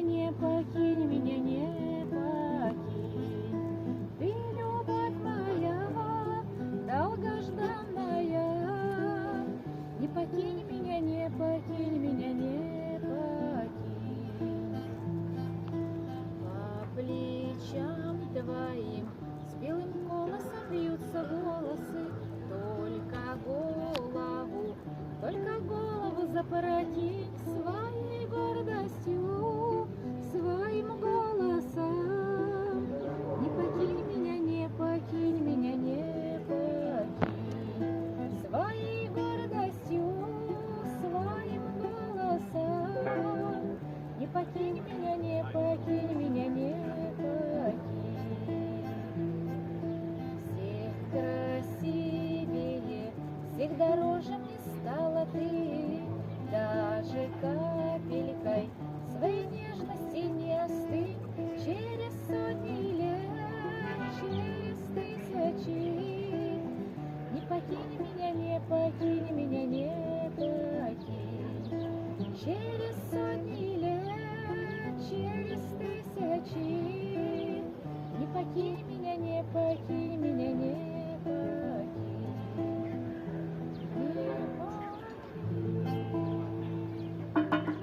не покинь меня, не покинь. Ты любовь моя, долгожданная. Не покинь меня, не покинь меня, не покинь. По плечам твоим с белым колосом бьются волосы, только голову запрокинь своей гордостью, своим голосом. Не покинь меня, не покинь меня, не покинь. Своей гордостью, своим голосом. Не покинь меня, не покинь меня, не покинь. Всех красивее, всех дороже мне стала ты, даже капелькой своей нежности не остынь. Через сотни лет, через тысячи. Не покинь меня, не покинь меня, не покинь. Через сотни лет, через тысячи. Не покинь меня, не покинь меня,